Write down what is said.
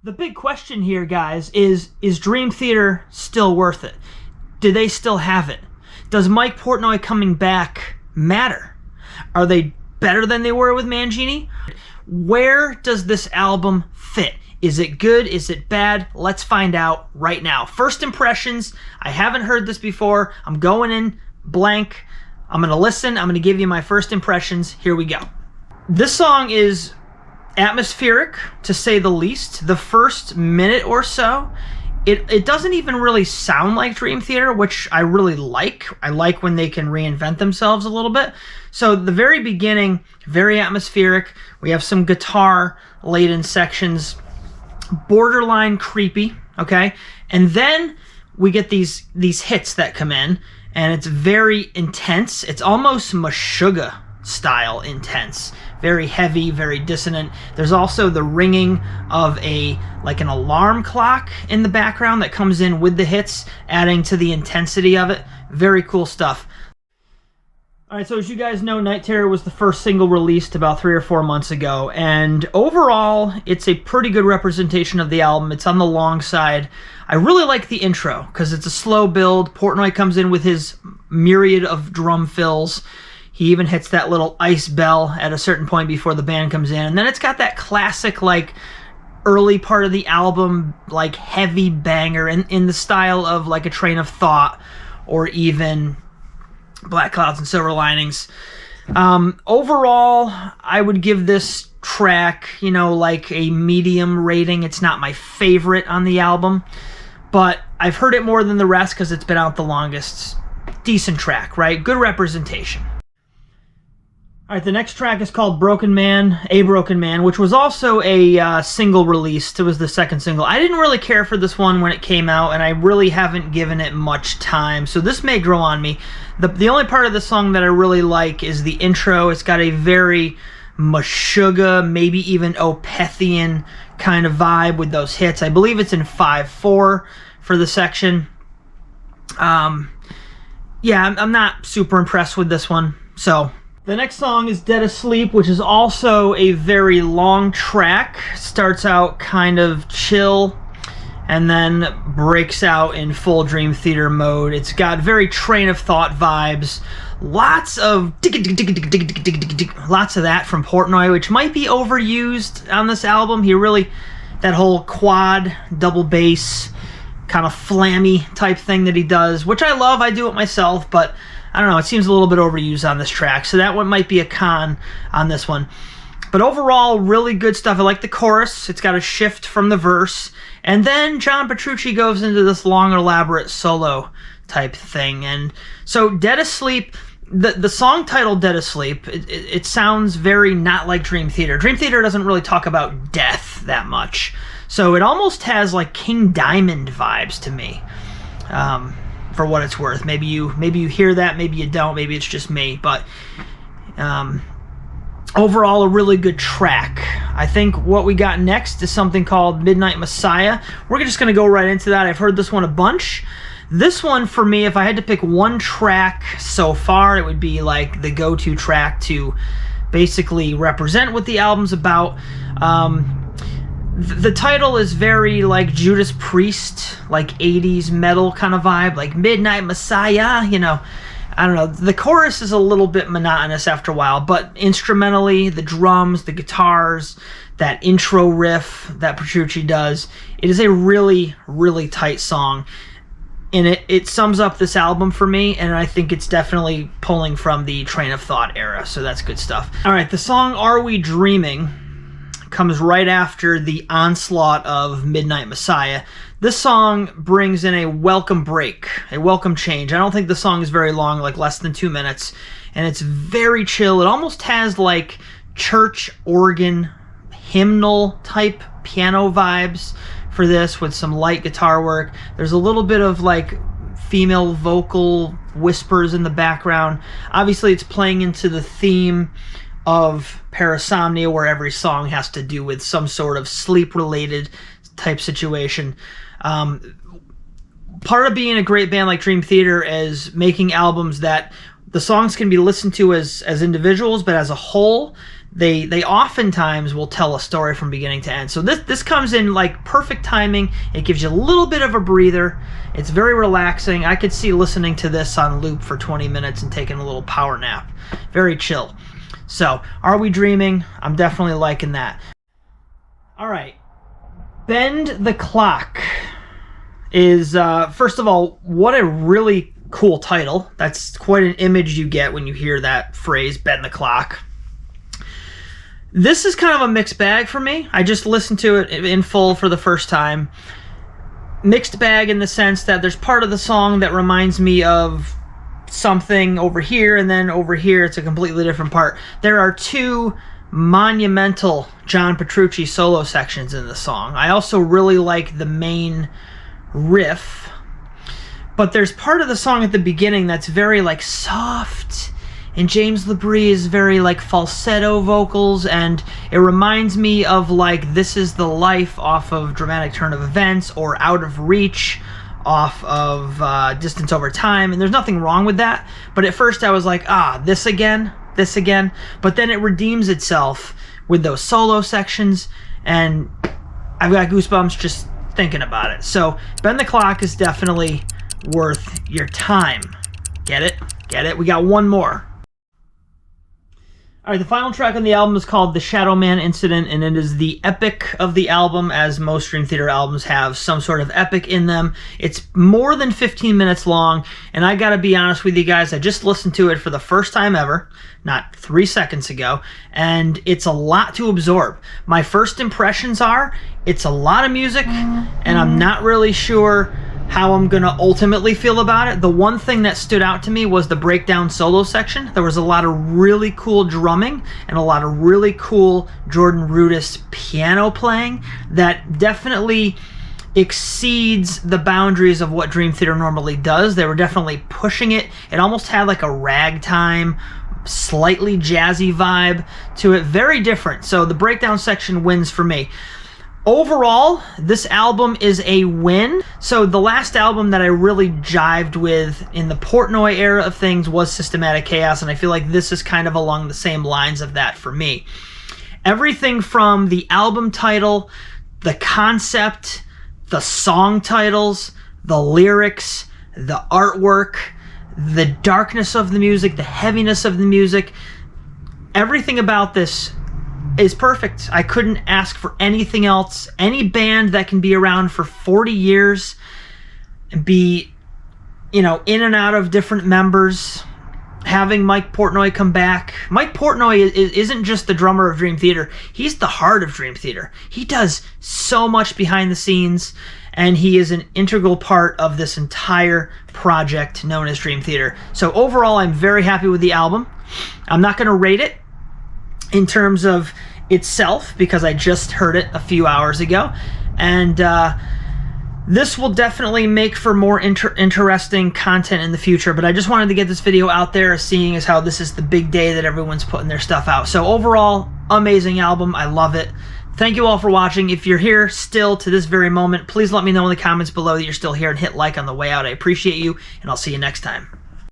The big question here, guys, is Dream Theater still worth it? Do they still have it? Does Mike Portnoy coming back matter? Are they better than they were with Mangini? Where does this album fit? Is it good? Is it bad? Let's find out right now. First impressions, I haven't heard this before. I'm going in blank. I'm going to listen. I'm going to give you my first impressions. Here we go. This song is atmospheric, to say the least. The first minute or so, it doesn't even really sound like Dream Theater, which I really like. I like when they can reinvent themselves a little bit. So the very beginning, very atmospheric. We have some guitar-laden sections, borderline creepy, okay? And then we get these hits that come in, and it's very intense. It's almost Meshuggah style intense. Very heavy, very dissonant. There's also the ringing of an alarm clock in the background that comes in with the hits, adding to the intensity of it. Very cool stuff. Alright, so as you guys know, Night Terror was the first single released about 3 or 4 months ago, and overall, it's a pretty good representation of the album. It's on the long side. I really like the intro, because it's a slow build. Portnoy comes in with his myriad of drum fills. He even hits that little ice bell at a certain point before the band comes in. And then it's got that classic, early part of the album, heavy banger in the style of, a Train of Thought or even Black Clouds and Silver Linings. Overall, I would give this track, a medium rating. It's not my favorite on the album, but I've heard it more than the rest because it's been out the longest. Decent track, right? Good representation. All right, the next track is called Broken Man, which was also a single released. It was the second single. I didn't really care for this one when it came out, and I really haven't given it much time, so this may grow on me. The only part of the song that I really like is the intro. It's got a very Meshuggah, maybe even Opethian kind of vibe with those hits. I believe it's in 5/4 for the section. Yeah, I'm not super impressed with this one, so... The next song is Dead Asleep, which is also a very long track. Starts out kind of chill and then breaks out in full Dream Theater mode. It's got very Train of Thought vibes. Lots of that from Portnoy, which might be overused on this album. That whole quad, double bass, kind of flammy type thing that he does, which I love. I do it myself, but I don't know, it seems a little bit overused on this track, so that one might be a con on this one. But overall, really good stuff. I like the chorus. It's got a shift from the verse. And then John Petrucci goes into this long, elaborate solo type thing. And so Dead Asleep, the song title Dead Asleep, it sounds very not like Dream Theater. Dream Theater doesn't really talk about death that much. So it almost has King Diamond vibes to me. For what it's worth. Maybe you hear that, maybe you don't, maybe it's just me, but overall a really good track. I think what we got next is something called Midnight Messiah. We're just going to go right into that. I've heard this one a bunch. This one, for me, if I had to pick one track so far, it would be the go-to track to basically represent what the album's about. The title is very Judas Priest, 80s metal kind of vibe, Midnight Messiah, I don't know. The chorus is a little bit monotonous after a while, but instrumentally, the drums, the guitars, that intro riff that Petrucci does, it is a really, really tight song. And it sums up this album for me, and I think it's definitely pulling from the Train of Thought era, so that's good stuff. All right, the song Are We Dreaming comes right after the onslaught of Midnight Messiah. This song brings in a welcome break, a welcome change. I don't think the song is very long, less than 2 minutes, and it's very chill. It almost has church organ hymnal type piano vibes for this, with some light guitar work. There's a little bit of female vocal whispers in the background. Obviously it's playing into the theme of Parasomnia, where every song has to do with some sort of sleep-related type situation. Part of being a great band like Dream Theater is making albums that the songs can be listened to as individuals, but as a whole, they oftentimes will tell a story from beginning to end. So this comes in like perfect timing. It gives you a little bit of a breather. It's very relaxing. I could see listening to this on loop for 20 minutes and taking a little power nap. Very chill. So, Are We Dreaming? I'm definitely liking that. All right. Bend the Clock is, first of all, what a really cool title. That's quite an image you get when you hear that phrase, bend the clock. This is kind of a mixed bag for me. I just listened to it in full for the first time. Mixed bag in the sense that there's part of the song that reminds me of something over here, and then over here it's a completely different part. There are two monumental John Petrucci solo sections in the song. I also really like the main riff, but there's part of the song at the beginning that's very like soft, and James LaBrie is very like falsetto vocals, and it reminds me of like This Is the Life off of Dramatic Turn of Events, or Out of Reach off of Distance Over Time, and there's nothing wrong with that, but at first I was like, this again, but then it redeems itself with those solo sections, and I've got goosebumps just thinking about it. So Bend the Clock is definitely worth your time. Get it? We got one more. All right, the final track on the album is called The Shadow Man Incident, and it is the epic of the album, as most Dream Theater albums have some sort of epic in them. It's more than 15 minutes long, and I gotta be honest with you guys, I just listened to it for the first time ever, not 3 seconds ago, and it's a lot to absorb. My first impressions are, it's a lot of music, and I'm not really sure how I'm gonna ultimately feel about it. The one thing that stood out to me was the breakdown solo section. There was a lot of really cool drumming and a lot of really cool Jordan Rudess piano playing that definitely exceeds the boundaries of what Dream Theater normally does. They were definitely pushing it. It almost had like a ragtime, slightly jazzy vibe to it. Very different. So the breakdown section wins for me. Overall, this album is a win. So the last album that I really jived with in the Portnoy era of things was Systematic Chaos, and I feel like this is kind of along the same lines of that for me. Everything from the album title, the concept, the song titles, the lyrics, the artwork, the darkness of the music, the heaviness of the music, everything about this is perfect. I couldn't ask for anything else. Any band that can be around for 40 years and be, in and out of different members, having Mike Portnoy come back. Mike Portnoy isn't just the drummer of Dream Theater. He's the heart of Dream Theater. He does so much behind the scenes, and he is an integral part of this entire project known as Dream Theater. So overall, I'm very happy with the album. I'm not going to rate it in terms of itself, because I just heard it a few hours ago, and this will definitely make for more interesting content in the future, but I just wanted to get this video out there, seeing as how this is the big day that everyone's putting their stuff out. So overall, amazing album. I love it. Thank you all for watching. If you're here still to this very moment, please let me know in the comments below that you're still here, and hit like on the way out. I appreciate you, and I'll see you next time.